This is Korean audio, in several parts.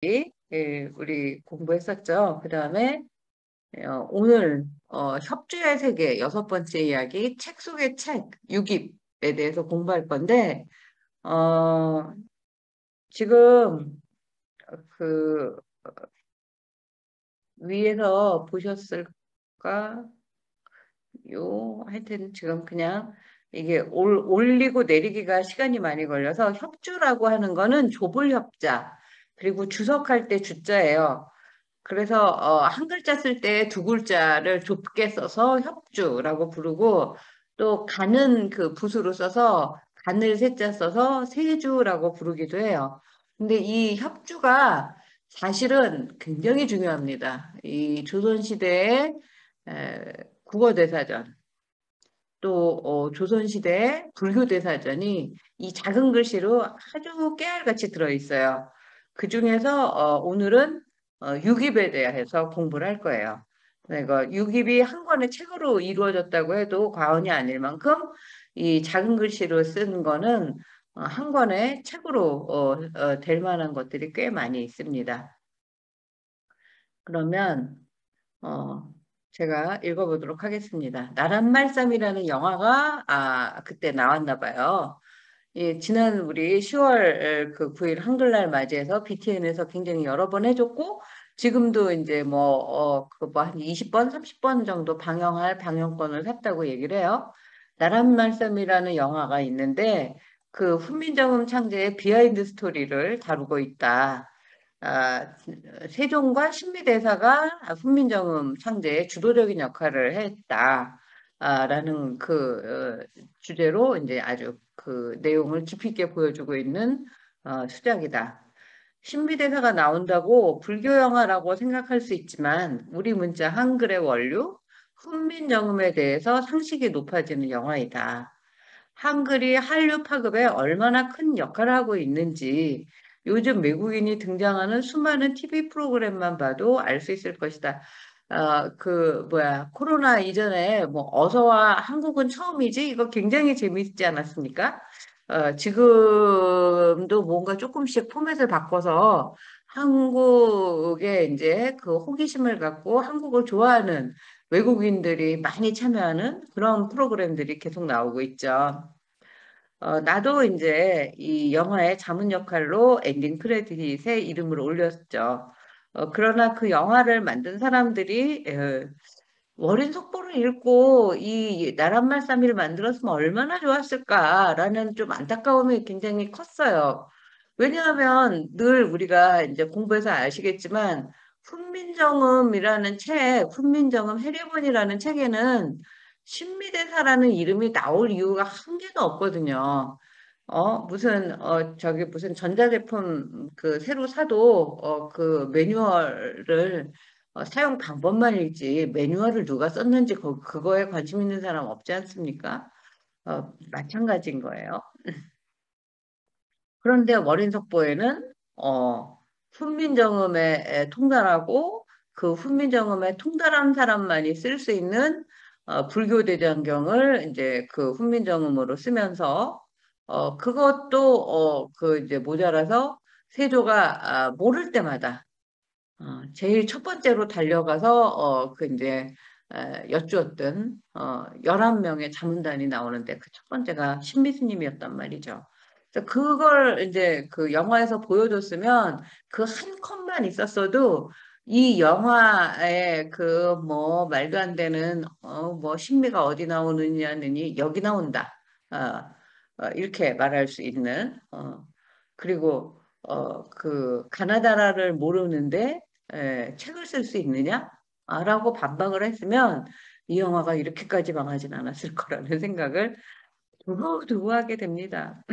예, 우리 공부했었죠. 그 다음에 오늘 협주의 세계 여섯 번째 이야기 책 속의 책 유깁에 대해서 공부할 건데 어, 지금 그 위에서 보셨을까? 하여튼 지금 그냥 이게 올리고 내리기가 시간이 많이 걸려서 협주라고 하는 거는 좁을 협자 그리고 주석할 때 주자예요. 그래서 한 글자 쓸 때 두 글자를 좁게 써서 협주라고 부르고 또 가는 그 붓으로 써서 간을 세자 써서 세주라고 부르기도 해요. 근데 이 협주가 사실은 굉장히 중요합니다. 이 조선시대의 국어대사전 또 조선시대의 불교대사전이 이 작은 글씨로 아주 깨알같이 들어있어요. 그 중에서 오늘은 유깁에 대해서 공부를 할 거예요. 그러니까 유깁이 한 권의 책으로 이루어졌다고 해도 과언이 아닐 만큼 이 작은 글씨로 쓴 거는 한 권의 책으로 될 만한 것들이 꽤 많이 있습니다. 그러면 어, 제가 읽어보도록 하겠습니다. 나란말씀이라는 영화가 그때 나왔나 봐요. 예, 지난 우리 10월 그 9일 한글날 맞이해서 BTN에서 굉장히 여러 번 해줬고 지금도 이제 한 20번, 30번 정도 방영할 방영권을 샀다고 얘기를 해요. 나란말씀이라는 영화가 있는데 그 훈민정음 창제의 비하인드 스토리를 다루고 있다. 아, 세종과 신미대사가 훈민정음 창제에 주도적인 역할을 했다. 라는 주제로 이제 아주 그 내용을 깊이 있게 보여주고 있는 수작이다. 신비대사가 나온다고 불교 영화라고 생각할 수 있지만 우리 문자 한글의 원류 훈민정음에 대해서 상식이 높아지는 영화이다. 한글이 한류 파급에 얼마나 큰 역할을 하고 있는지 요즘 외국인이 등장하는 수많은 TV 프로그램만 봐도 알 수 있을 것이다. 코로나 이전에 뭐 어서와 한국은 처음이지? 이거 굉장히 재미있지 않았습니까? 지금도 뭔가 조금씩 포맷을 바꿔서 한국에 이제 그 호기심을 갖고 한국을 좋아하는 외국인들이 많이 참여하는 그런 프로그램들이 계속 나오고 있죠. 나도 이제 이 영화의 자문 역할로 엔딩 크레딧에 이름을 올렸죠. 그러나 그 영화를 만든 사람들이 월인 속보를 읽고 이 나란말싸미를 만들었으면 얼마나 좋았을까라는 좀 안타까움이 굉장히 컸어요. 왜냐하면 늘 우리가 이제 공부해서 아시겠지만 훈민정음 해리본이라는 책에는 신미대사라는 이름이 나올 이유가 한 개도 없거든요. 무슨 전자제품 그 새로 사도 그 매뉴얼을 사용 방법만 읽지 매뉴얼을 누가 썼는지 그거에 관심 있는 사람 없지 않습니까? 마찬가지인 거예요. 그런데 월인석보에는 훈민정음에 통달하고 그 훈민정음에 통달한 사람만이 쓸 수 있는 불교대장경을 이제 그 훈민정음으로 쓰면서 그것도 그 이제 모자라서 세조가 모를 때마다 제일 첫 번째로 달려가서 그 이제 여쭈었던 11명의 자문단이 나오는데 그 첫 번째가 신미스님이었단 말이죠. 그래서 그걸 이제 그 영화에서 보여줬으면 그 한 컷만 있었어도 이 영화에 그 뭐 말도 안 되는 뭐 신미가 어디 나오느냐느니 여기 나온다. 이렇게 말할 수 있는 그리고 그 가나다라를 모르는데 책을 쓸 수 있느냐? 라고 반박을 했으면 이 영화가 이렇게까지 망하진 않았을 거라는 생각을 두고두고 하게 됩니다.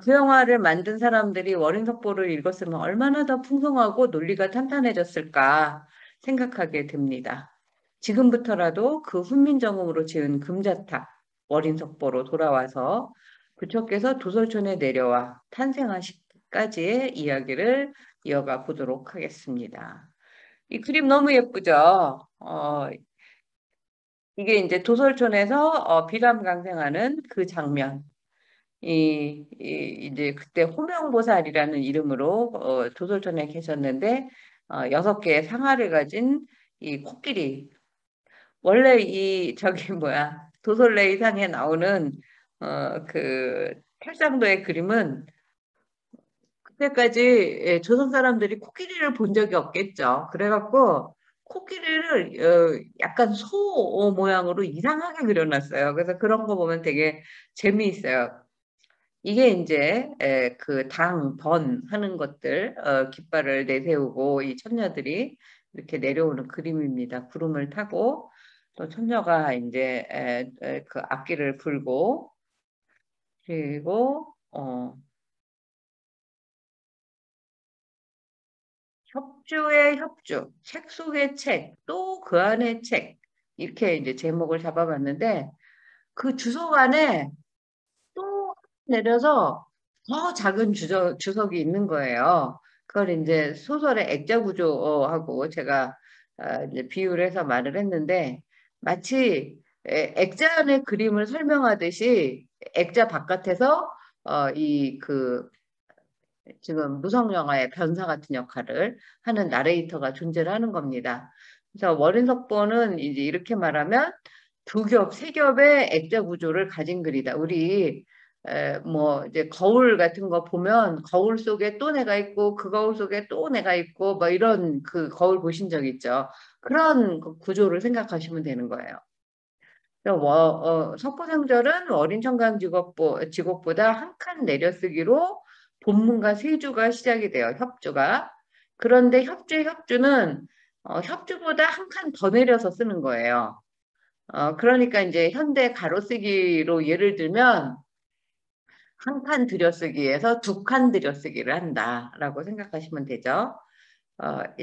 그 영화를 만든 사람들이 월인석보를 읽었으면 얼마나 더 풍성하고 논리가 탄탄해졌을까 생각하게 됩니다. 지금부터라도 그 훈민정음으로 지은 금자탑 월인석보로 돌아와서 부처께서 도솔촌에 내려와 탄생하시까지의 이야기를 이어가 보도록 하겠습니다. 이 그림 너무 예쁘죠? 이게 이제 도솔촌에서 비람강생하는 그 장면. 이제 그때 호명보살이라는 이름으로 조솔천에 계셨는데 6개의 상아를 가진 이 코끼리. 원래 이 저기 뭐야 도솔레이상에 나오는 그 탈상도의 그림은 그때까지 조선 사람들이 코끼리를 본 적이 없겠죠. 그래갖고 코끼리를 약간 소 모양으로 이상하게 그려놨어요. 그래서 그런 거 보면 되게 재미있어요. 이게 이제 그 당, 번 하는 것들 깃발을 내세우고 이 천녀들이 이렇게 내려오는 그림입니다. 구름을 타고 또 천녀가 이제 그 악기를 불고 그리고 협주의 협주, 책 속의 책, 또 그 안의 책 이렇게 이제 제목을 잡아봤는데 그 주석 안에 또 내려서 더 작은 주석이 있는 거예요. 그걸 이제 소설의 액자 구조하고 제가 이제 비유를 해서 말을 했는데 마치 액자 안의 그림을 설명하듯이 액자 바깥에서 이그 지금 무성 영화의 변사 같은 역할을 하는 나레이터가 존재를 하는 겁니다. 그래서 월인석보는 이제 이렇게 말하면 두 겹, 세 겹의 액자 구조를 가진 글이다. 우리 뭐 이제 거울 같은 거 보면 거울 속에 또 내가 있고 그 거울 속에 또 내가 있고 뭐 이런 그 거울 보신 적 있죠? 그런 그 구조를 생각하시면 되는 거예요. 석고상절은 어린 청강직업보다 한 칸 내려쓰기로 본문과 세주가 시작이 돼요. 협주가. 그런데 협주는 협주보다 한 칸 더 내려서 쓰는 거예요. 그러니까 이제 현대 가로쓰기로 예를 들면 한 칸 들여쓰기에서 두 칸 들여쓰기를 한다라고 생각하시면 되죠.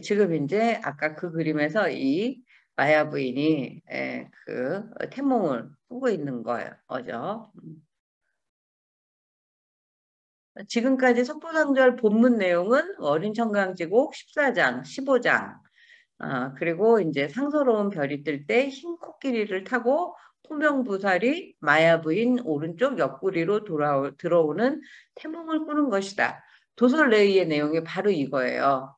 지금 이제 아까 그 그림에서 이 마야 부인이 그 태몽을 꾸고 있는 거죠. 지금까지 석보상절 본문 내용은 어린 청강지곡 14장, 15장, 그리고 이제 상서로운 별이 뜰 때 흰 코끼리를 타고 호명부살이 마야 부인 오른쪽 옆구리로 들어오는 태몽을 꾸는 것이다. 도솔레이의 내용이 바로 이거예요.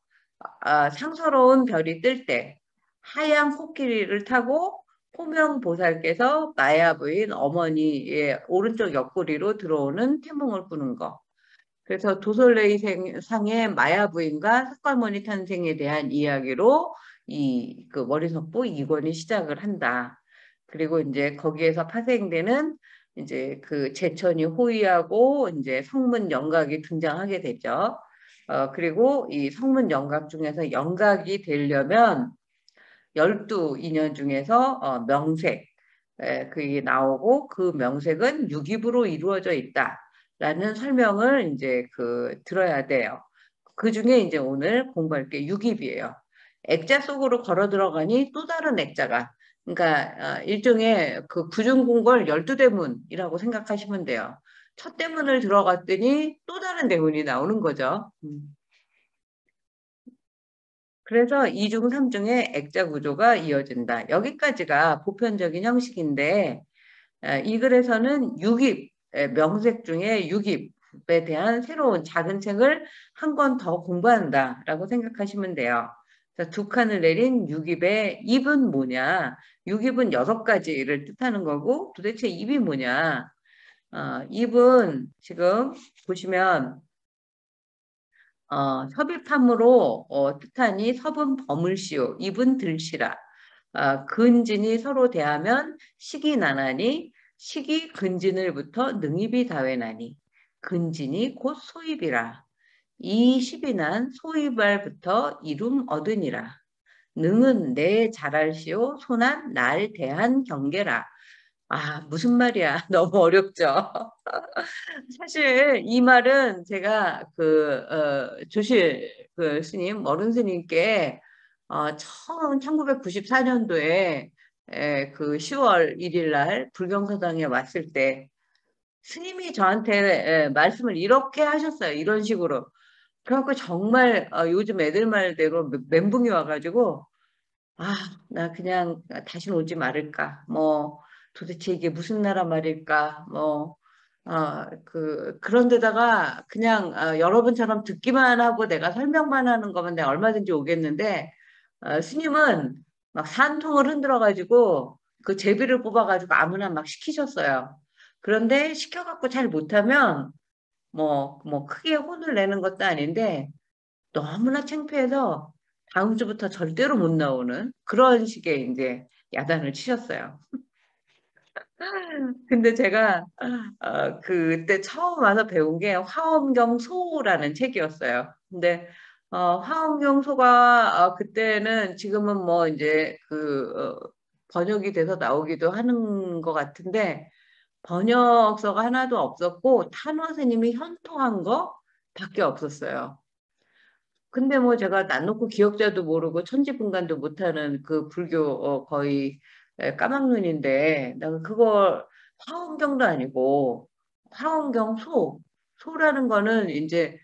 상서로운 별이 뜰 때 하얀 코끼리를 타고 호명보살께서 마야 부인 어머니의 오른쪽 옆구리로 들어오는 태몽을 꾸는 거. 그래서 도솔레이 상의 마야 부인과 석갈머니 탄생에 대한 이야기로 그 머리석보 2권이 시작을 한다. 그리고 이제 거기에서 파생되는 이제 그 제천이 호위하고 이제 성문 영각이 등장하게 되죠. 그리고 이 성문 영각 중에서 영각이 되려면 12인연 중에서 명색 그게 나오고 그 명색은 육입으로 이루어져 있다라는 설명을 이제 그 들어야 돼요. 그 중에 이제 오늘 공부할 게 육입이에요. 액자 속으로 걸어 들어가니 또 다른 액자가 그러니까 일종의 그 구중궁궐 12대문이라고 생각하시면 돼요. 첫 대문을 들어갔더니 또 다른 대문이 나오는 거죠. 그래서 이중 삼중의 액자 구조가 이어진다. 여기까지가 보편적인 형식인데 이 글에서는 육입, 명색 중에 육입에 대한 새로운 작은 책을 한 권 더 공부한다라고 생각하시면 돼요. 그래서 두 칸을 내린 육입의 입은 뭐냐? 육입은 6가지를 뜻하는 거고 도대체 입이 뭐냐? 입은 지금 보시면 섭입함으로 뜻하니 섭은 버물시오 입은 들시라. 근진이 서로 대하면 식이 나나니 식이 근진을부터 능입이 다외나니 근진이 곧 소입이라. 이 십이난 소입알부터 이룸 얻으니라. 능은 내 잘할시오 소난 날 대한 경계라. 무슨 말이야. 너무 어렵죠. 사실 이 말은 제가 조실 그 스님, 어른 스님께 처음 1994년도에 그 10월 1일 날 불경사당에 왔을 때 스님이 저한테 말씀을 이렇게 하셨어요. 이런 식으로. 그래갖고 정말 요즘 애들 말대로 멘붕이 와가지고 나 그냥 다시는 오지 말을까. 뭐 도대체 이게 무슨 나라 말일까. 뭐 그런데다가 그냥 여러분처럼 듣기만 하고 내가 설명만 하는 거면 내가 얼마든지 오겠는데, 스님은 막 산통을 흔들어가지고 그 제비를 뽑아가지고 아무나 막 시키셨어요. 그런데 시켜갖고 잘 못하면 뭐 크게 혼을 내는 것도 아닌데 너무나 창피해서 다음 주부터 절대로 못 나오는 그런 식의 이제 야단을 치셨어요. 근데 제가 그때 처음 와서 배운 게 화엄경소라는 책이었어요. 근데 화엄경소가 그때는 지금은 뭐 이제 번역이 돼서 나오기도 하는 것 같은데 번역서가 하나도 없었고 탄화 스님이 현토한 거밖에 없었어요. 근데 뭐 제가 난 놓고 기억자도 모르고 천지분간도 못하는 그 불교 거의 까막눈인데 내가 그걸 화엄경도 아니고 화엄경 소라는 거는 이제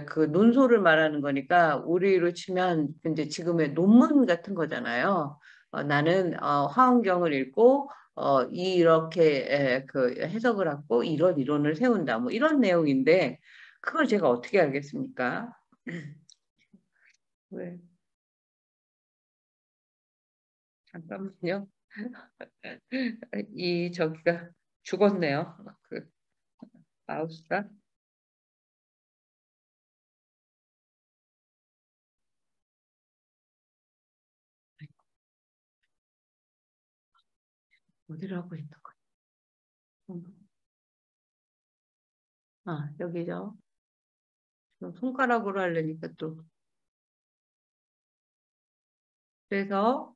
그 논소를 말하는 거니까 우리로 치면 이제 지금의 논문 같은 거잖아요. 나는 화엄경을 읽고 이렇게 그 해석을 하고 이런 이론을 세운다 뭐 이런 내용인데 그걸 제가 어떻게 알겠습니까? 왜? 잠깐만요. 이 저기가 죽었네요. 그 마우스가 어디로 하고 있는 거야? 여기죠. 그럼 손가락으로 하려니까 또 그래서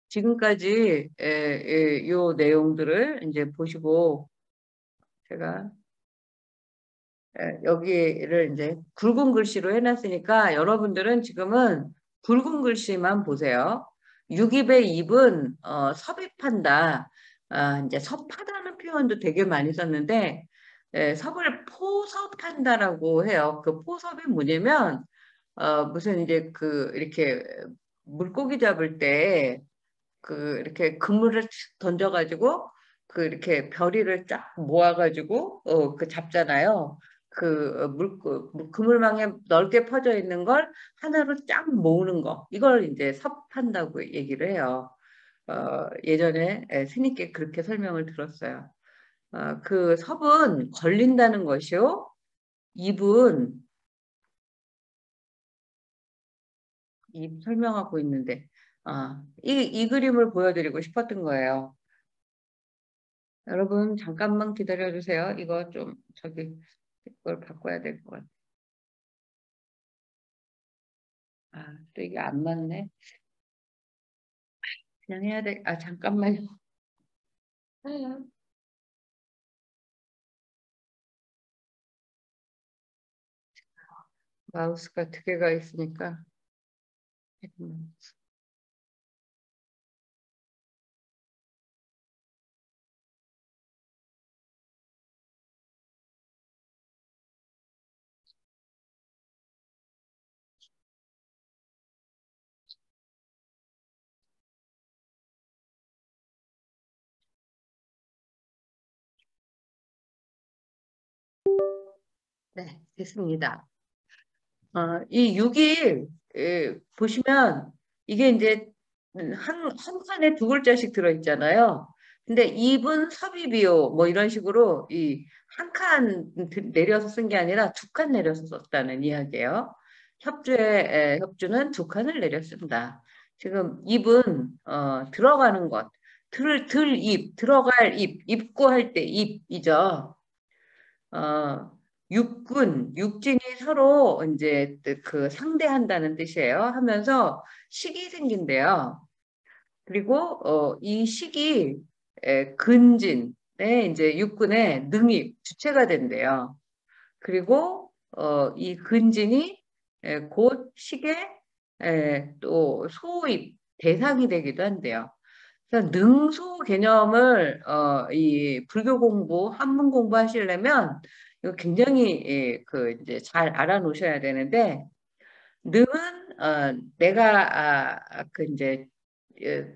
지금까지 요 내용들을 이제 보시고 제가 여기를 이제 굵은 글씨로 해놨으니까 여러분들은 지금은 굵은 글씨만 보세요. 육입의 입은 섭입한다. 이제 섭하다는 표현도 되게 많이 썼는데 섭을 포섭한다라고 해요. 그 포섭이 뭐냐면 무슨 이제 이렇게 물고기 잡을 때 이렇게 그물을 탁 던져가지고 이렇게 별이를 쫙 모아가지고 잡잖아요. 그물망에 넓게 퍼져 있는 걸 하나로 쫙 모으는 거. 이걸 이제 섭한다고 얘기를 해요. 예전에 스님께 그렇게 설명을 들었어요. 그 섭은 걸린다는 것이요. 입은 입 설명하고 있는데 이 그림을 보여드리고 싶었던 거예요. 여러분 잠깐만 기다려 주세요. 이거 좀 이걸 바꿔야 될 것 같아. 또 이게 안 맞네. 그냥 해야 돼. 잠깐만요. 마우스가 두 개가 있으니까. 네, 됐습니다. 이 6일 보시면 이게 이제 한 칸에 두 글자씩 들어있잖아요. 근데 입은 섭입이요. 뭐 이런 식으로 이 한 칸 내려서 쓴 게 아니라 두 칸 내려서 썼다는 이야기예요. 협주는 두 칸을 내려 쓴다. 지금 입은 들어가는 것, 들입, 들어갈 입, 입구할 때 입이죠. 어, 육진이 서로 이제 그 상대한다는 뜻이에요. 하면서 식이 생긴대요. 그리고 이 식이 근진의 이제 육군의 능입, 주체가 된대요. 그리고 이 근진이 곧 식의 또 소입, 대상이 되기도 한대요. 그래서 능소 개념을 이 불교 공부, 한문 공부하시려면 이거 굉장히 이제 잘 알아놓으셔야 되는데 능은 내가 그 이제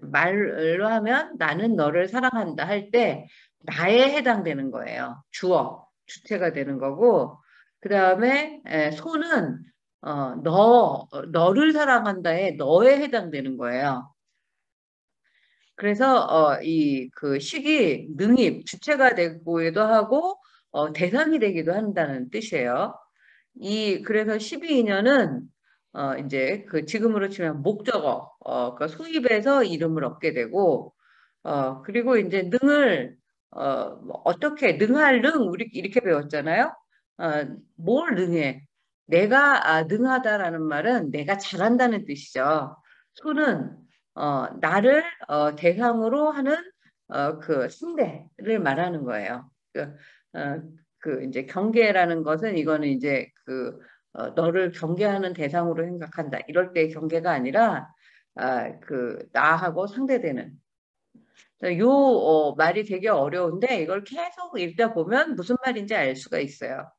말로 하면 나는 너를 사랑한다 할 때 나에 해당되는 거예요. 주어, 주체가 되는 거고 그 다음에 소는 너를 사랑한다에 너에 해당되는 거예요. 그래서 이 그 식이 능입, 주체가 되기도 하고 대상이 되기도 한다는 뜻이에요. 그래서 12인연은 이제 그 지금으로 치면 목적어, 그 소입에서 이름을 얻게 되고, 그리고 이제 능을, 뭐 어떻게, 능할 능, 우리 이렇게 배웠잖아요. 뭘 능해? 내가 능하다라는 말은 내가 잘한다는 뜻이죠. 소는, 나를 대상으로 하는 그 상대를 말하는 거예요. 어, 그 이제 경계라는 것은 이거는 이제 너를 경계하는 대상으로 생각한다. 이럴 때 경계가 아니라 그 나하고 상대되는 말이 되게 어려운데 이걸 계속 읽다 보면 무슨 말인지 알 수가 있어요.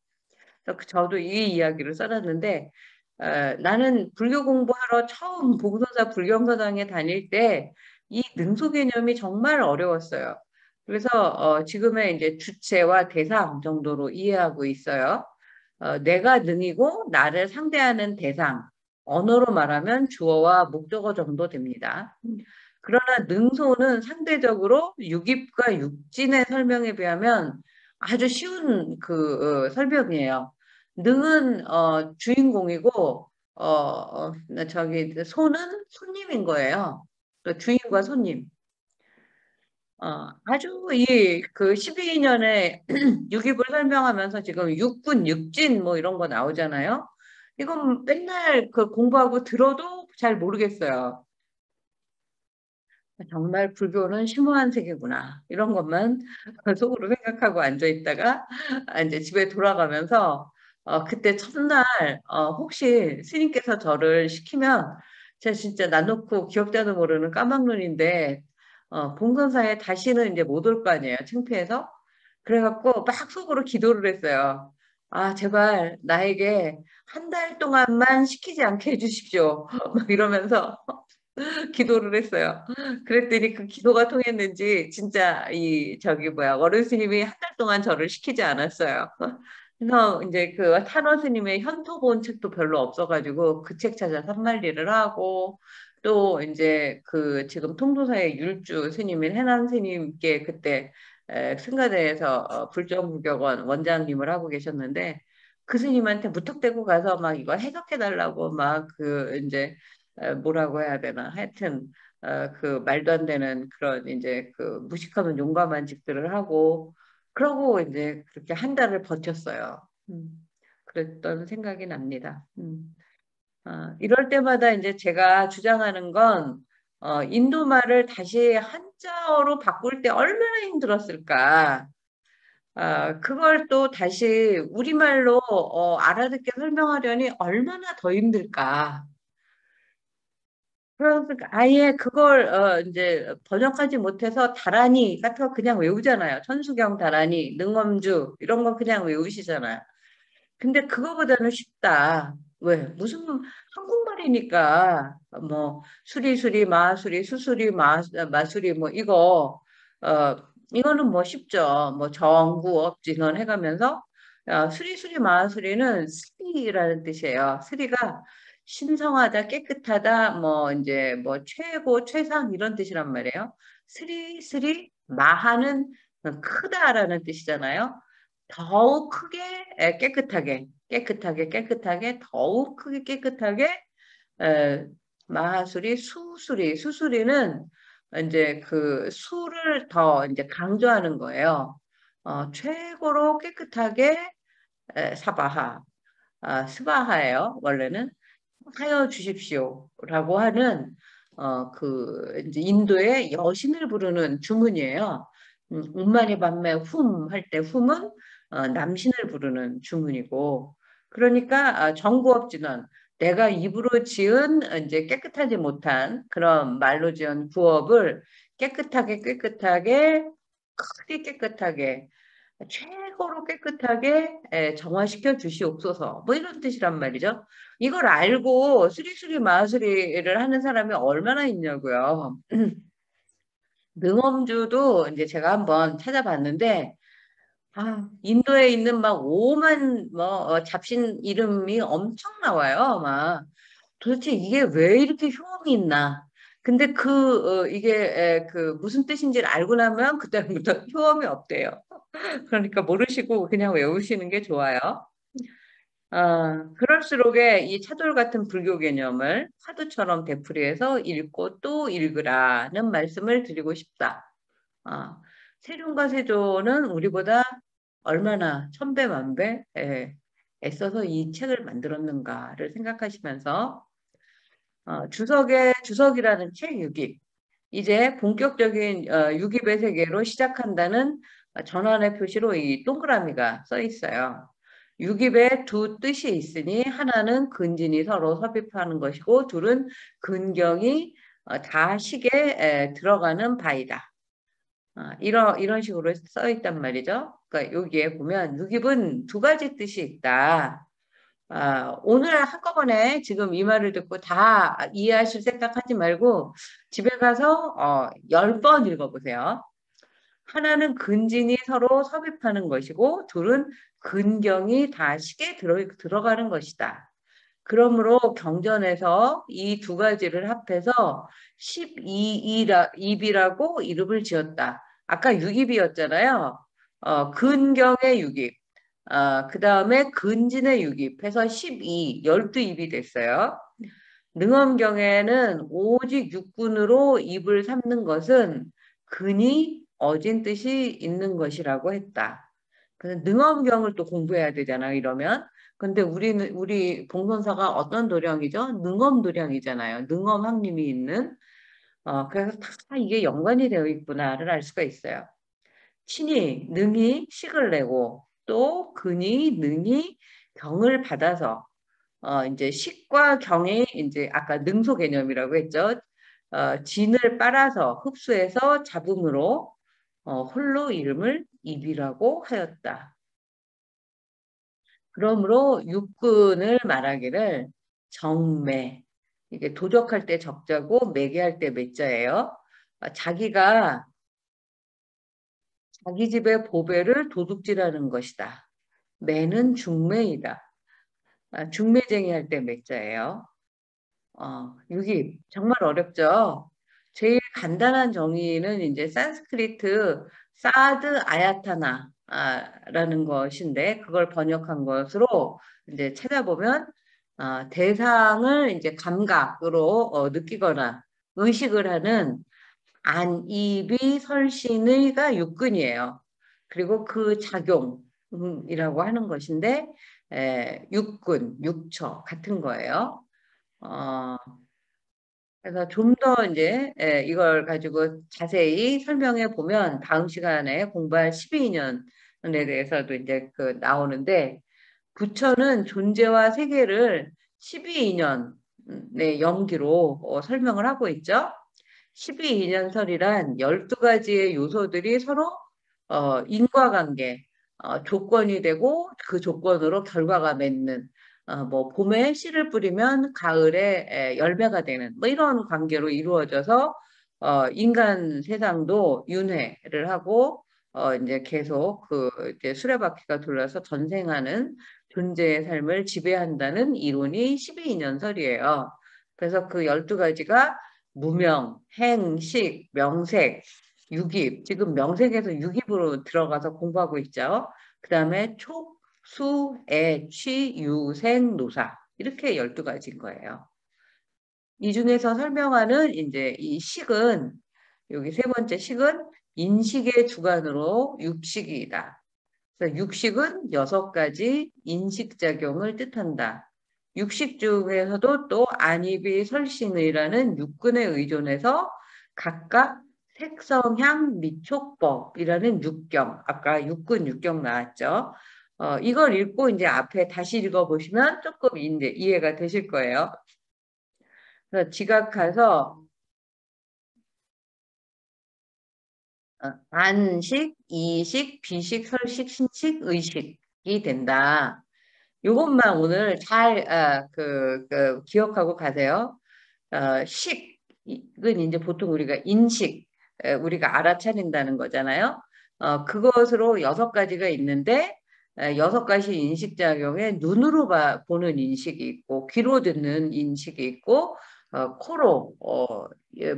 그래서 저도 이 이야기를 써놨는데 나는 불교 공부하러 처음 보고선사 불경서당에 다닐 때 이 능소 개념이 정말 어려웠어요. 그래서 지금의 이제 주체와 대상 정도로 이해하고 있어요. 내가 능이고 나를 상대하는 대상, 언어로 말하면 주어와 목적어 정도 됩니다. 그러나 능소는 상대적으로 육입과 육진의 설명에 비하면 아주 쉬운 설명이에요. 능은 주인공이고 저기 소는 손님인 거예요. 그 주인과 손님. 아주 그 12년에 육입을 설명하면서 지금 육군, 육진 뭐 이런 거 나오잖아요. 이건 맨날 그 공부하고 들어도 잘 모르겠어요. 정말 불교는 심오한 세계구나. 이런 것만 속으로 생각하고 앉아 있다가 이제 집에 돌아가면서 그때 첫날 혹시 스님께서 저를 시키면 제가 진짜 나 놓고 기억자도 모르는 까막눈인데 봉선사에 다시는 이제 못 올 거 아니에요. 창피해서. 그래갖고 막 속으로 기도를 했어요. 아, 제발 나에게 한 달 동안만 시키지 않게 해주십시오. 막 이러면서 기도를 했어요. 그랬더니 그 기도가 통했는지 진짜 저기 뭐야 어른 스님이 한 달 동안 저를 시키지 않았어요. 그래서 이제 그 탄원 스님의 현토 본 책도 별로 없어가지고 그 책 찾아 산만리를 하고 또 이제 그 지금 통도사의 율주 스님인 해남 스님께 그때 승가대에서 불정불격원 원장님을 하고 계셨는데 그 스님한테 무턱대고 가서 막 이거 해석해 달라고 막 이제 뭐라고 해야 되나 하여튼 그 말도 안 되는 그런 이제 그 무식하면 용감한 짓들을 하고 그러고 이제 그렇게 한 달을 버텼어요. 그랬던 생각이 납니다. 이럴 때마다 이제 제가 주장하는 건 인도 말을 다시 한자어로 바꿀 때 얼마나 힘들었을까. 그걸 또 다시 우리말로 알아듣게 설명하려니 얼마나 더 힘들까. 그러니까 아예 그걸 이제 번역하지 못해서 다라니 같은 거 그냥 외우잖아요. 천수경 다라니, 능엄주 이런 거 그냥 외우시잖아요. 근데 그거보다는 쉽다. 왜? 무슨 한국말이니까 뭐 수리수리 마수리 수수리 마수리 뭐 어 이거는 뭐 쉽죠. 뭐 정구 업진원 해가면서 수리수리 마수리는 스리라는 뜻이에요. 스리가 신성하다, 깨끗하다, 뭐 이제 뭐 최고, 최상 이런 뜻이란 말이에요. 스리 마하는 크다라는 뜻이잖아요. 더욱 크게 깨끗하게 더욱 크게 깨끗하게 에, 마하수리 수수리는 이제 그 수를 더 이제 강조하는 거예요. 최고로 깨끗하게 사바하 스바하예요. 원래는 하여 주십시오라고 하는 이제 인도의 여신을 부르는 주문이에요. 운만이 밤매 할 때 훔은 남신을 부르는 주문이고 그러니까 정구업진원 내가 입으로 지은 이제 깨끗하지 못한 그런 말로 지은 구업을 깨끗하게 크게 깨끗하게 최고로 깨끗하게 정화시켜 주시옵소서. 뭐 이런 뜻이란 말이죠. 이걸 알고 수리수리 마수리를 하는 사람이 얼마나 있냐고요. 능엄주도 이제 제가 한번 찾아봤는데, 인도에 있는 막 5만 뭐 잡신 이름이 엄청 나와요. 막 도대체 이게 왜 이렇게 효험이 있나? 근데 이게 그 무슨 뜻인지를 알고 나면 그때부터 효험이 없대요. 그러니까 모르시고 그냥 외우시는 게 좋아요. 그럴수록에 이 차돌 같은 불교 개념을 화두처럼 되풀이해서 읽고 또 읽으라는 말씀을 드리고 싶다. 아, 세륜과 세조는 우리보다 얼마나 천배 만배 애써서 이 책을 만들었는가를 생각하시면서 주석이라는 책 6기 이제 본격적인 유기배 세계로 시작한다는 전환의 표시로 이 동그라미가 써 있어요. 유기배에 두 뜻이 있으니 하나는 근진이 서로 섭입하는 것이고 둘은 근경이 다식에 들어가는 바이다. 이런 식으로 써 있단 말이죠. 그러니까 여기에 보면 유깁은 두 가지 뜻이 있다. 오늘 한꺼번에 지금 이 말을 듣고 다 이해하실 생각하지 말고 집에 가서 10번 읽어보세요. 하나는 근진이 서로 섭입하는 것이고 둘은 근경이 다 식에 들어가는 것이다. 그러므로 경전에서 이 두 가지를 합해서 12입이라고 이름을 지었다. 아까 6입이었잖아요. 근경의 6입. 그 다음에 근진의 6입 해서 12, 12입이 됐어요. 능엄경에는 오직 육군으로 입을 삼는 것은 근이 어진 뜻이 있는 것이라고 했다. 그래서 능엄경을 또 공부해야 되잖아요, 이러면. 근데 우리 봉선사가 어떤 도량이죠? 능엄도량이잖아요. 능엄학님이 있는. 그래서 다 이게 연관이 되어 있구나를 알 수가 있어요. 신이 능히 식을 내고 또 근이 능히 경을 받아서 이제 식과 경이 이제 아까 능소 개념이라고 했죠. 진을 빨아서 흡수해서 잡음으로 홀로 이름을 입이라고 하였다. 그러므로 육근을 말하기를 정매 이게 도적할 때 적자고 매개할 때 매자예요. 자기가 자기 집의 보배를 도둑질하는 것이다. 매는 중매이다. 중매쟁이 할 때 매자예요. 여기 정말 어렵죠. 제일 간단한 정의는 이제 산스크리트 사드 아야타나 라는 것인데 그걸 번역한 것으로 이제 찾아보면 대상을 이제 감각으로 느끼거나 의식을 하는 안입이 설신의가 육근이에요. 그리고 그 작용이라고 하는 것인데 육근, 육처 같은 거예요. 어, 그래서 좀 더 이제 이걸 가지고 자세히 설명해 보면 다음 시간에 공부할 12년에 대해서도 이제 그 나오는데 부처는 존재와 세계를 12인연의 연기로 설명을 하고 있죠. 12인연설이란 12가지의 요소들이 서로 인과관계, 조건이 되고 그 조건으로 결과가 맺는 뭐 봄에 씨를 뿌리면 가을에 열매가 되는 뭐 이런 관계로 이루어져서 인간 세상도 윤회를 하고 이제 계속 이제 수레바퀴가 돌려서 전생하는 존재의 삶을 지배한다는 이론이 12인연설이에요. 그래서 그 12가지가 무명, 행식, 명색, 유깁. 지금 명색에서 유깁으로 들어가서 공부하고 있죠. 그 다음에 촉, 수, 애, 취, 유, 생, 노사. 이렇게 12가지인 거예요. 이 중에서 설명하는 이제 이 식은, 여기 세 번째 식은 인식의 주관으로 육식이다. 그래서 육식은 6가지 인식작용을 뜻한다. 육식 중에서도 또 안입이 설신의라는 육근에 의존해서 각각 색성향 미촉법이라는 육경, 아까 육근 육경 나왔죠. 이걸 읽고 이제 앞에 다시 읽어보시면 조금 이제 이해가 되실 거예요. 그래서 지각해서 안식, 이식, 비식, 설식, 신식, 의식이 된다. 요것만 오늘 잘 기억하고 가세요. 식은 이제 보통 우리가 인식, 우리가 알아차린다는 거잖아요. 그것으로 6가지가 있는데, 6가지 인식작용에 눈으로 보는 인식이 있고, 귀로 듣는 인식이 있고, 코로,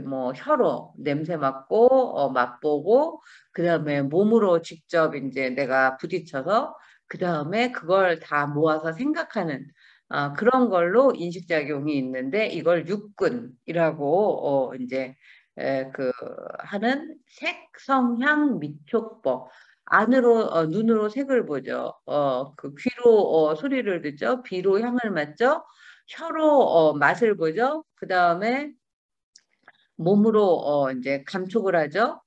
뭐, 혀로 냄새 맡고, 맛보고, 그 다음에 몸으로 직접 이제 내가 부딪혀서, 그 다음에 그걸 다 모아서 생각하는, 그런 걸로 인식작용이 있는데, 이걸 육근이라고, 이제, 하는 색, 성향, 미촉법. 안으로, 눈으로 색을 보죠. 귀로, 소리를 듣죠. 비로 향을 맡죠. 혀로, 맛을 보죠. 그 다음에 몸으로, 이제 감촉을 하죠.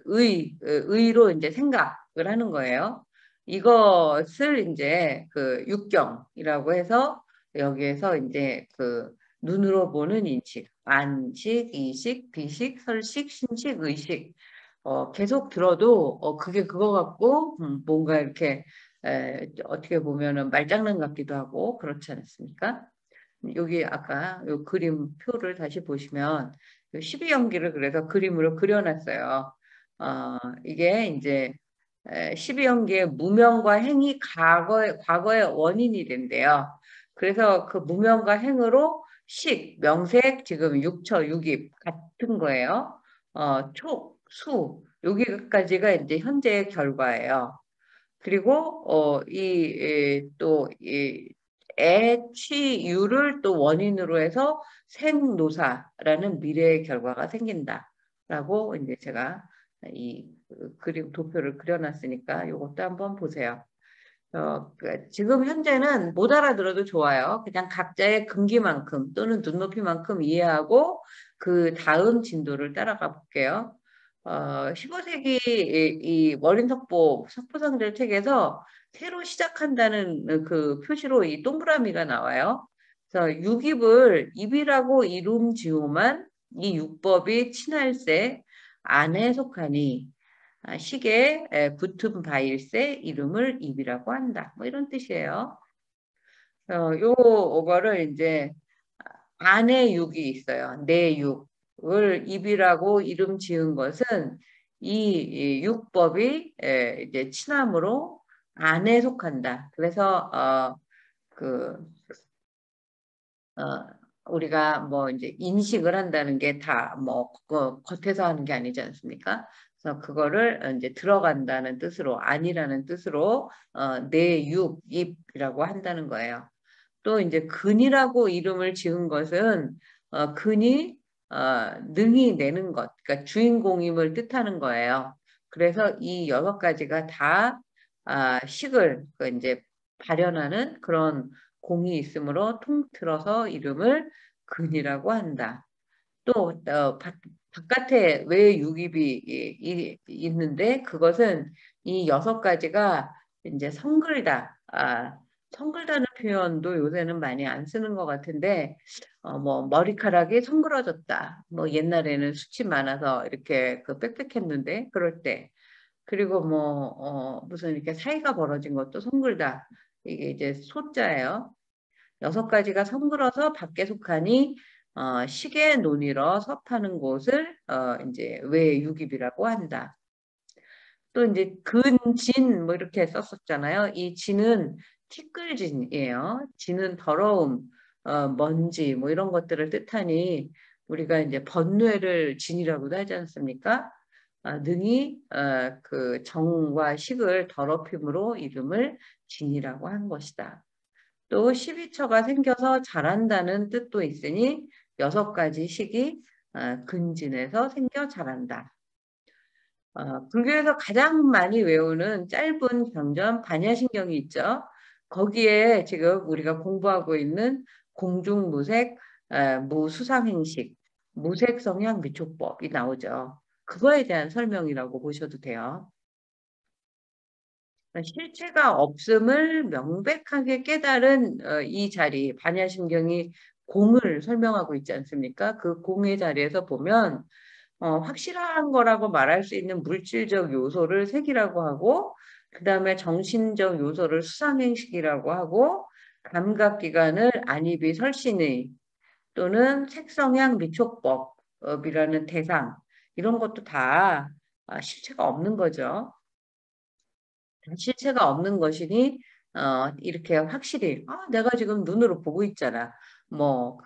의로 이제 생각을 하는 거예요. 이것을 이제 그 육경이라고 해서 여기에서 이제 그 눈으로 보는 인식, 안식, 이식, 비식, 설식, 신식, 의식. 계속 들어도 그게 그거 같고 뭔가 이렇게 어떻게 보면은 말장난 같기도 하고 그렇지 않습니까? 여기 아까 요 그림 표를 다시 보시면 12연기를 그래서 그림으로 그려놨어요. 이게 이제 12연기의 무명과 행이 과거의 원인이 된대요. 그래서 그 무명과 행으로 식, 명색, 지금 육처, 육입 같은 거예요. 촉, 수, 여기까지가 이제 현재의 결과예요. 그리고 이 애취유를 또 원인으로 해서 생노사라는 미래의 결과가 생긴다라고 이제 제가 이 그림 도표를 그려놨으니까 이것도 한번 보세요. 지금 현재는 못 알아들어도 좋아요. 그냥 각자의 금기만큼 또는 눈높이만큼 이해하고 그 다음 진도를 따라가 볼게요. 15세기 이 머린 석포상절 책에서 새로 시작한다는 그 표시로 이 동그라미가 나와요. 그래서 육입을 입이라고 이름 지오만 이 육법이 친할세 안에 속하니 시계에 붙은 바일세 이름을 입이라고 한다. 뭐 이런 뜻이에요. 요거를 이제 안에 육이 있어요. 내 육을 입이라고 이름 지은 것은 이 육법이 이제 친함으로 안에 속한다. 그래서 그 어, 우리가 뭐 이제 인식을 한다는 게 다 뭐 겉에서 하는 게 아니지 않습니까? 그래서 그거를 이제 들어간다는 뜻으로 아니라는 뜻으로 내육입이라고 한다는 거예요. 또 이제 근이라고 이름을 지은 것은 근이 능히 내는 것, 그러니까 주인공임을 뜻하는 거예요. 그래서 이 6가지가 다 식을 그 이제 발현하는 그런 공이 있으므로 통틀어서 이름을 근이라고 한다. 또 바깥에 왜 육입이 있는데 그것은 이 6가지가 이제 성글다. 성글다는 표현도 요새는 많이 안 쓰는 것 같은데 뭐 머리카락이 성글어졌다. 뭐 옛날에는 숱이 많아서 이렇게 그 빽빽했는데 그럴 때 그리고 뭐 무슨 이렇게 사이가 벌어진 것도 성글다. 이게 이제 소자예요. 6가지가 성글어서 밖에 속하니 시계 논이러 섭하는 곳을 이제 외유깁이라고 한다. 또 이제 근진 뭐 이렇게 썼었잖아요. 이 진은 티끌진이에요. 진은 더러움, 먼지 뭐 이런 것들을 뜻하니 우리가 이제 번뇌를 진이라고도 하지 않습니까? 능히 그 정과 식을 더럽힘으로 이름을 진이라고 한 것이다. 또 12처가 생겨서 자란다는 뜻도 있으니 6가지 식이 근진에서 생겨 자란다. 불교에서 가장 많이 외우는 짧은 경전 반야신경이 있죠. 거기에 지금 우리가 공부하고 있는 공중무색, 무수상행식, 무색성향 미촉법이 나오죠. 그거에 대한 설명이라고 보셔도 돼요. 실체가 없음을 명백하게 깨달은 이 자리, 반야심경이 공을 설명하고 있지 않습니까? 그 공의 자리에서 보면 확실한 거라고 말할 수 있는 물질적 요소를 색이라고 하고, 그 다음에 정신적 요소를 수상행식이라고 하고, 감각기관을 안입이 설신의 또는 색성향 미촉법이라는 대상, 이런 것도 다 실체가 없는 거죠. 실체가 없는 것이니 이렇게 확실히 내가 지금 눈으로 보고 있잖아. 뭐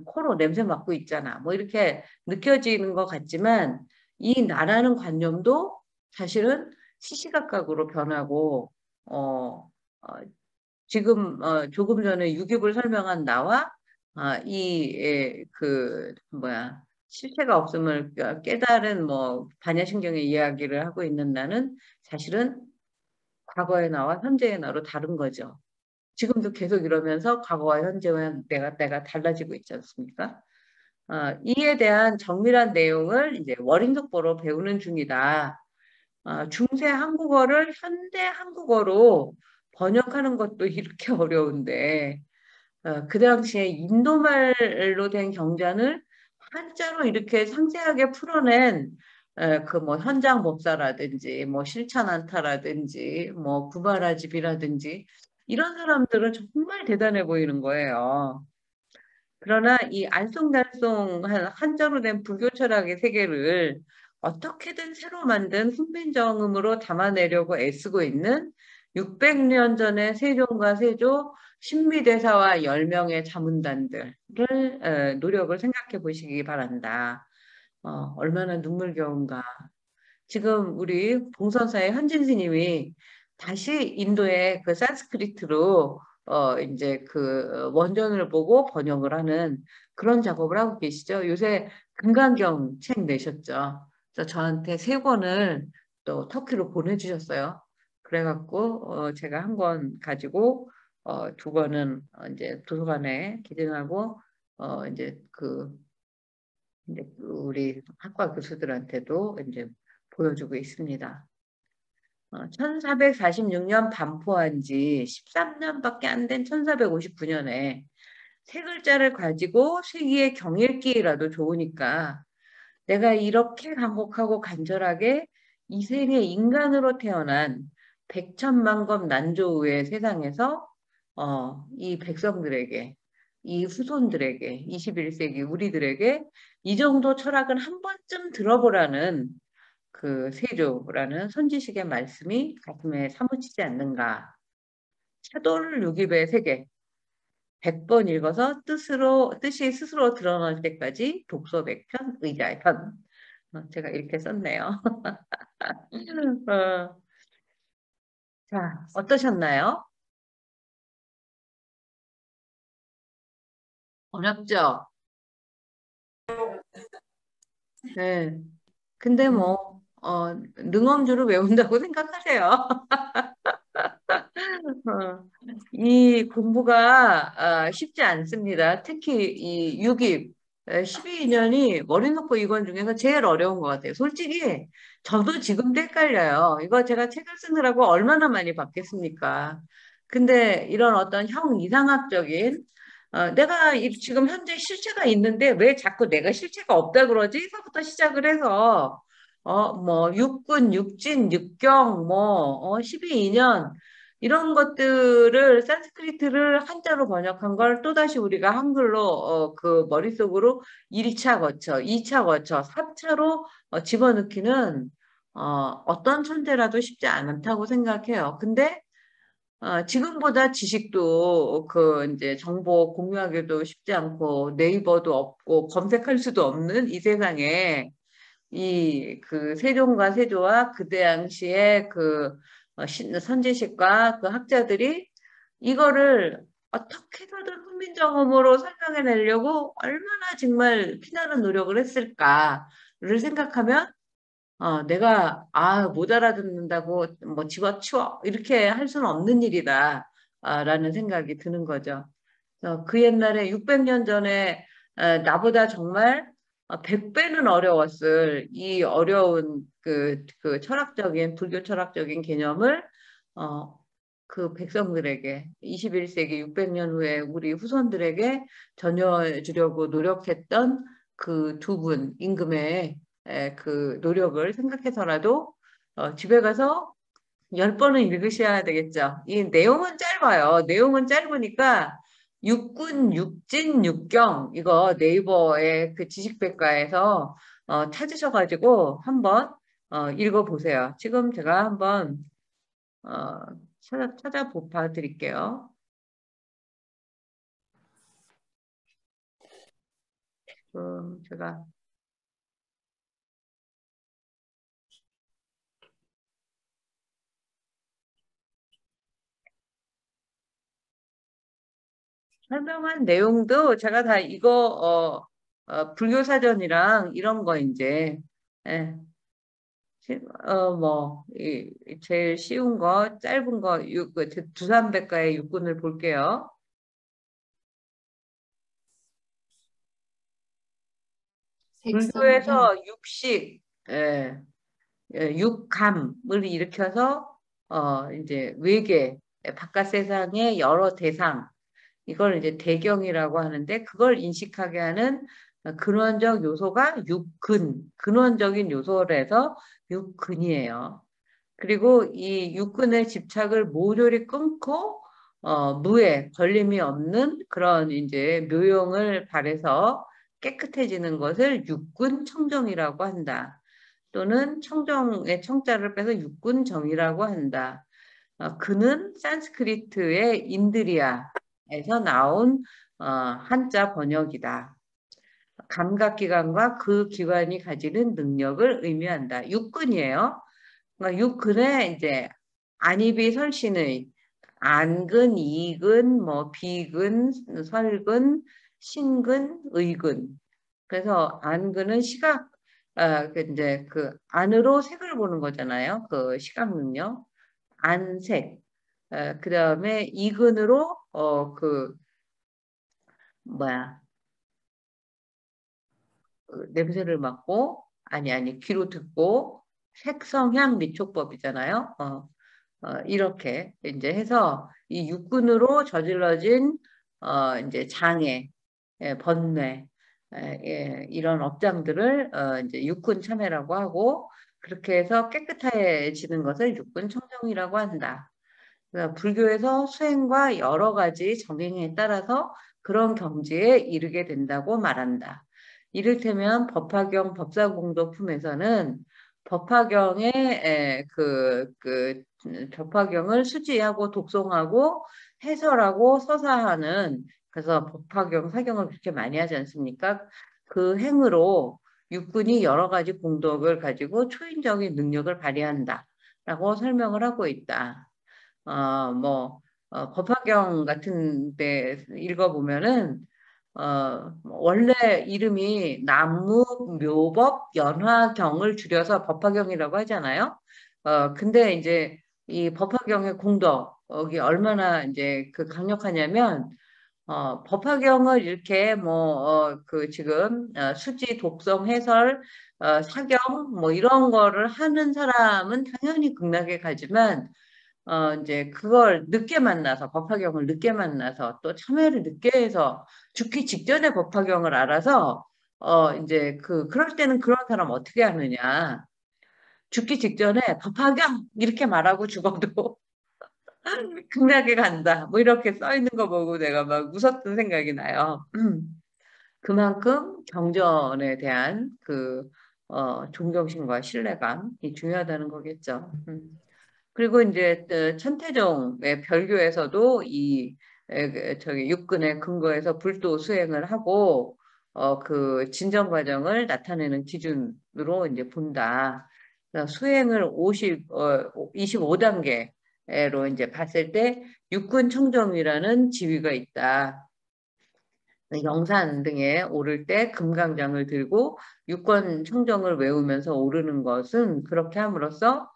코로 냄새 맡고 있잖아. 뭐 이렇게 느껴지는 것 같지만 이 나라는 관념도 사실은 시시각각으로 변하고 어, 어, 지금 조금 전에 유깁을 설명한 나와 그 뭐야 실체가 없음을 깨달은 뭐 반야신경의 이야기를 하고 있는 나는 사실은 과거의 나와 현재의 나로 다른 거죠. 지금도 계속 이러면서 과거와 현재와 내가 달라지고 있지 않습니까? 이에 대한 정밀한 내용을 이제 월인독보로 배우는 중이다. 중세 한국어를 현대 한국어로 번역하는 것도 이렇게 어려운데 그 당시에 인도말로 된 경전을 한자로 이렇게 상세하게 풀어낸 그 뭐 현장 법사라든지 뭐 실찬안타라든지 뭐 구바라집이라든지 이런 사람들은 정말 대단해 보이는 거예요. 그러나 이 알쏭달쏭한 한자로 된 불교 철학의 세계를 어떻게든 새로 만든 훈민정음으로 담아내려고 애쓰고 있는 600년 전의 세종과 세조 신미대사와 10명의 자문단들을 노력을 생각해 보시기 바란다. 얼마나 눈물겨운가. 지금 우리 봉선사의 현진 스님이 다시 인도의 그 산스크리트로 이제 그 원전을 보고 번역을 하는 그런 작업을 하고 계시죠. 요새 금강경 책 내셨죠. 그래서 저한테 세 권을 또 터키로 보내주셨어요. 그래갖고 제가 한 권 가지고 두 권은 이제 도서관에 기증하고 이제 우리 학과 교수들한테도 이제 보여주고 있습니다. 1446년 반포한 지 13년밖에 안 된 1459년에 세 글자를 가지고 세기의 경읽기라도 좋으니까 내가 이렇게 간곡하고 간절하게 이 생에 인간으로 태어난 백천만검 난조의 세상에서 이 백성들에게 이 후손들에게 21세기 우리들에게 이 정도 철학은 한 번쯤 들어보라는 그 세조라는 선지식의 말씀이 가슴에 사무치지 않는가. 차돌6입의 세계 100번 읽어서 뜻이 스스로 드러날 때까지 독서 100편 의자편. 제가 이렇게 썼네요. 어, 자, 어떠셨나요? 어렵죠? 네. 근데 뭐, 능엄주를 외운다고 생각하세요. 어, 이 공부가 쉽지 않습니다. 특히 이 6입, 12년이 머리 놓고 이건 중에서 제일 어려운 것 같아요. 솔직히 저도 지금도 헷갈려요. 이거 제가 책을 쓰느라고 얼마나 많이 받겠습니까? 근데 이런 어떤 형 이상학적인 내가 지금 현재 실체가 있는데 왜 자꾸 내가 실체가 없다 그러지? 서부터 시작을 해서 뭐 육군, 육진, 육경, 뭐 12년 이런 것들을 산스크리트를 한자로 번역한 걸 또다시 우리가 한글로 그 머릿속으로 1차 거쳐, 2차 거쳐, 3차로 집어넣기는 어떤 천재라도 쉽지 않다고 생각해요. 근데 지금보다 지식도 그 이제 정보 공유하기도 쉽지 않고 네이버도 없고 검색할 수도 없는 이 세상에 이 그 세종과 세조와 그 당시에 그 선지식과 그 학자들이 이거를 어떻게든 훈민정음으로 설명해내려고 얼마나 정말 피나는 노력을 했을까를 생각하면 내가 못 알아듣는다고 뭐 집어치워 이렇게 할 수는 없는 일이다 라는 생각이 드는 거죠. 그 옛날에 600년 전에 나보다 정말 100배는 어려웠을 이 어려운 그 철학적인 불교 철학적인 개념을 그 백성들에게 21세기 600년 후에 우리 후손들에게 전해주려고 노력했던 그 두 분 임금의 그 노력을 생각해서라도 집에 가서 10번은 읽으셔야 되겠죠. 이 내용은 짧아요. 내용은 짧으니까 육군, 육진, 육경 이거 네이버의 그 지식백과에서 찾으셔가지고 한번 읽어보세요. 지금 제가 한번 어, 찾아봐 드릴게요. 제가 설명한 내용도 제가 다 이거 불교사전이랑 이런 거 이제 예, 제일 쉬운 거 짧은 거 두산백과의 육군을 볼게요. 색성향. 불교에서 육식, 예, 육감을 일으켜서 이제 외계 바깥 세상의 여러 대상 이걸 이제 대경이라고 하는데 그걸 인식하게 하는 근원적 요소가 육근, 근원적인 요소라서 육근이에요. 그리고 이 육근의 집착을 모조리 끊고 무에 걸림이 없는 그런 이제 묘용을 발해서 깨끗해지는 것을 육군 청정이라고 한다. 또는 청정의 청자를 빼서 육군정이라고 한다. 그는 산스크리트의 인드리아에서 나온 한자 번역이다. 감각기관과 그 기관이 가지는 능력을 의미한다. 육근이에요. 그러니까 육근에 이제 안입이 설신의 안근, 이근, 뭐 비근, 설근, 신근, 의근. 그래서 안근은 시각, 이제 그 안으로 색을 보는 거잖아요. 그 시각 능력. 안색. 그 다음에 이근으로 뭐야 냄새를 맡고 아니 귀로 듣고 색성향 미촉법이잖아요. 이렇게 이제 해서 이 육군으로 저질러진 이제 장애, 번뇌, 이런 업장들을 이제 육군 참회라고 하고 그렇게 해서 깨끗해지는 것을 육군 청정이라고 한다. 그러니까 불교에서 수행과 여러 가지 정행에 따라서 그런 경지에 이르게 된다고 말한다. 이를테면 법화경 법사공도품에서는 법화경의 법화경을 수지하고 독송하고 해설하고 서사하는 그래서 법화경 사경을 그렇게 많이 하지 않습니까? 그 행으로 육군이 여러 가지 공덕을 가지고 초인적인 능력을 발휘한다라고 설명을 하고 있다. 법화경 같은 데 읽어보면은, 원래 이름이 남무, 묘법, 연화경을 줄여서 법화경이라고 하잖아요. 근데 이제 이 법화경의 공덕이 얼마나 이제 그 강력하냐면, 법화경을 이렇게 지금 수지, 독성, 해설, 사경 뭐 이런 거를 하는 사람은 당연히 극락에 가지만 이제 그걸 늦게 만나서 법화경을 늦게 만나서 또 참회를 늦게 해서 죽기 직전에 법화경을 알아서 이제 그럴 때는 그런 사람 어떻게 하느냐 죽기 직전에 법화경 이렇게 말하고 죽어도 극락에 간다 뭐 이렇게 써 있는 거 보고 내가 막 웃었던 생각이 나요. 그만큼 경전에 대한 존경심과 신뢰감이 중요하다는 거겠죠. 그리고 이제 천태종의 별교에서도 저기 육군의 근거에서 불도 수행을 하고 그 진정 과정을 나타내는 기준으로 이제 본다. 그래서 수행을 25단계로 이제 봤을 때 육군 청정이라는 지위가 있다. 영산 등에 오를 때 금강장을 들고 육권 청정을 외우면서 오르는 것은 그렇게 함으로써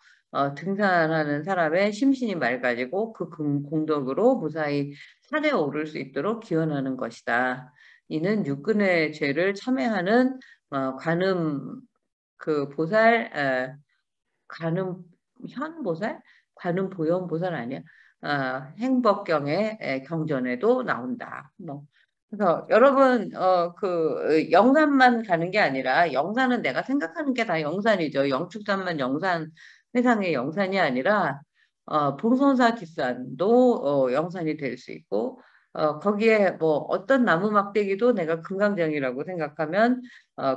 등산하는 사람의 심신이 맑아지고 그 공덕으로 무사히 산에 오를 수 있도록 기원하는 것이다. 이는 육근의 죄를 참회하는 관음 보살, 관음 현보살, 관음 보현보살 아니야? 행법경의 경전에도 나온다. 뭐 그래서 여러분, 영산만 가는 게 아니라, 영산은 내가 생각하는 게 다 영산이죠. 영축산만 영산, 세상의 영산이 아니라, 봉선사 뒷산도 영산이 될 수 있고, 거기에 뭐 어떤 나무 막대기도 내가 금강정이라고 생각하면,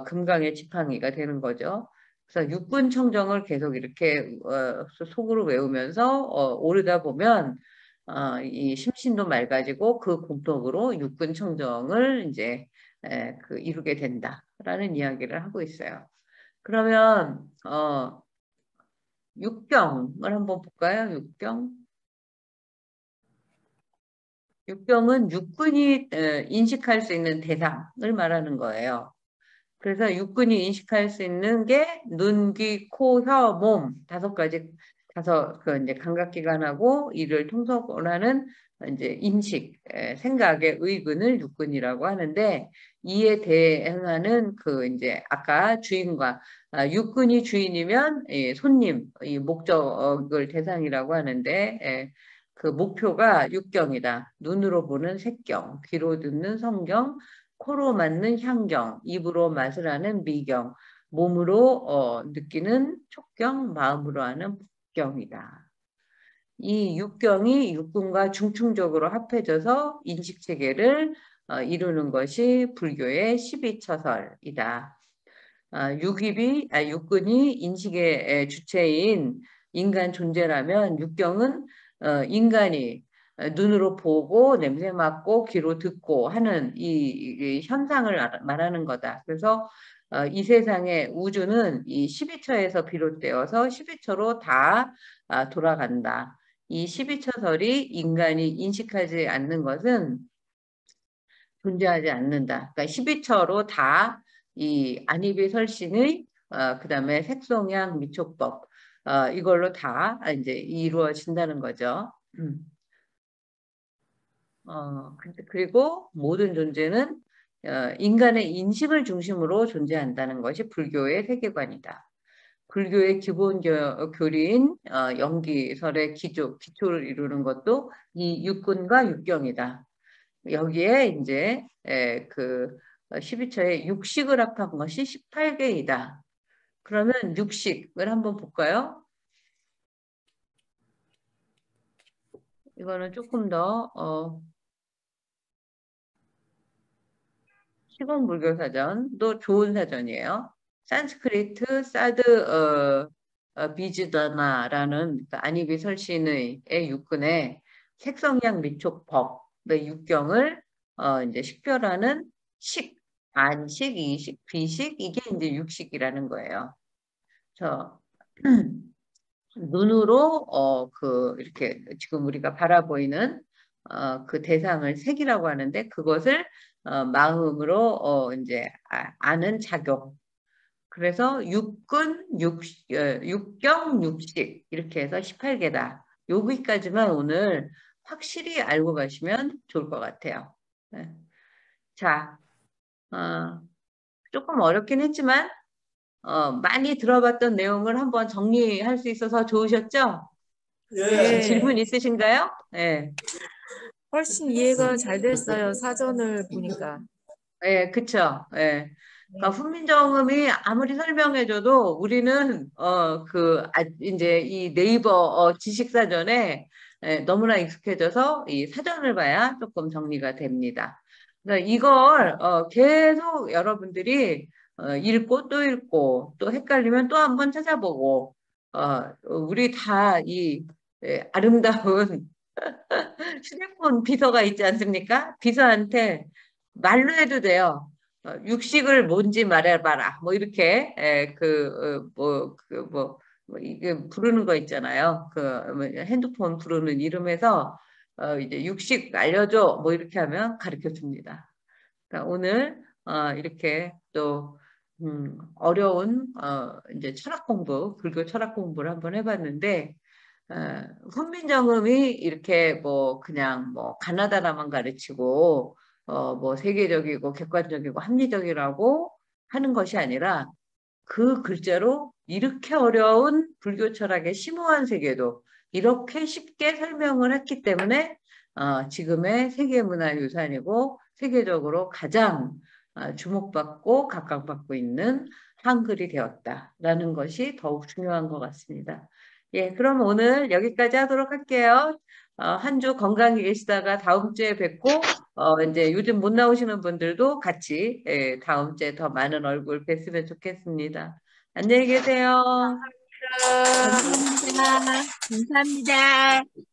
금강의 지팡이가 되는 거죠. 그래서 육군 청정을 계속 이렇게 속으로 외우면서 오르다 보면, 이 심신도 맑아지고 그 공덕으로 육군 청정을 이제 이루게 된다라는 이야기를 하고 있어요. 그러면 육경을 한번 볼까요? 육경. 육경은 육군이 인식할 수 있는 대상을 말하는 거예요. 그래서 육군이 인식할 수 있는 게 눈, 귀, 코, 혀, 몸 다섯 가지 이제 감각기관하고 이를 통솔을 하는 이제 인식, 생각의 의근을 육군이라고 하는데 이에 대응하는 그 이제 아까 주인과 육군이 주인이면 손님, 이 목적을 대상이라고 하는데 그 목표가 육경이다. 눈으로 보는 색경, 귀로 듣는 성경, 코로 맡는 향경, 입으로 맛을 아는 미경, 몸으로 느끼는 촉경, 마음으로 하는 북경이다. 이 육경이 육군과 중충적으로 합해져서 인식체계를 이루는 것이 불교의 12처설이다. 육군이 인식의 주체인 인간 존재라면 육경은 인간이 눈으로 보고 냄새 맡고 귀로 듣고 하는 이 현상을 말하는 거다. 그래서 이 세상의 우주는 이 12처에서 비롯되어서 12처로 다 돌아간다. 이 12처설이 인간이 인식하지 않는 것은 존재하지 않는다. 그러니까 12처로 다 이 안입이 설신의 그다음에 색송양 미촉법 이걸로 다 이제 이루어진다는 거죠. 그리고 모든 존재는 인간의 인식을 중심으로 존재한다는 것이 불교의 세계관이다. 불교의 기본 교리인 영기설의 기초를 이루는 것도 이 육군과 육경이다. 여기에 이제 그 12처에 육식을 합한 것이 18개이다. 그러면 육식을 한번 볼까요? 이거는 조금 더 시공불교사전도 좋은 사전이에요. 산스크리트 사드 비즈다나라는 그 안익의 설신의 육군의 색성양 미촉법의 육경을 이제 식별하는 식, 안식, 이식, 비식 이게 이제 육식이라는 거예요. 저 눈으로 이렇게 지금 우리가 바라보이는 그 대상을 색이라고 하는데 그것을 마음으로 이제 아는 작용. 그래서 육경, 육식 이렇게 해서 18개다. 여기까지만 오늘 확실히 알고 가시면 좋을 것 같아요. 네. 자, 어, 조금 어렵긴 했지만 많이 들어봤던 내용을 한번 정리할 수 있어서 좋으셨죠? 혹시 질문 예. 있으신가요? 네. 훨씬 이해가 잘 됐어요. 사전을 보니까. 예, 그쵸. 예. 그러니까 네. 훈민정음이 아무리 설명해줘도 우리는, 이제 이 네이버 지식사전에 너무나 익숙해져서 이 사전을 봐야 조금 정리가 됩니다. 그래서 이걸 계속 여러분들이 읽고 또 읽고 또 헷갈리면 또 한번 찾아보고, 우리 다 이 아름다운 휴대폰 비서가 있지 않습니까? 비서한테 말로 해도 돼요. 육식을 뭔지 말해봐라. 뭐 이렇게 이게 부르는 거 있잖아요. 뭐 핸드폰 부르는 이름에서 이제 육식 알려줘. 뭐 이렇게 하면 가르쳐 줍니다. 그러니까 오늘 이렇게 또 어려운 이제 철학 공부, 불교 철학 공부를 한번 해봤는데 훈민정음이 이렇게 뭐 그냥 뭐 가나다라만 가르치고 뭐 세계적이고 객관적이고 합리적이라고 하는 것이 아니라 그 글자로 이렇게 어려운 불교 철학의 심오한 세계도 이렇게 쉽게 설명을 했기 때문에 지금의 세계문화유산이고 세계적으로 가장 주목받고 각광받고 있는 한글이 되었다라는 것이 더욱 중요한 것 같습니다. 예, 그럼 오늘 여기까지 하도록 할게요. 한 주 건강히 계시다가 다음 주에 뵙고, 이제 요즘 못 나오시는 분들도 같이, 예, 다음 주에 더 많은 얼굴 뵀으면 좋겠습니다. 안녕히 계세요. 감사합니다. 감사합니다.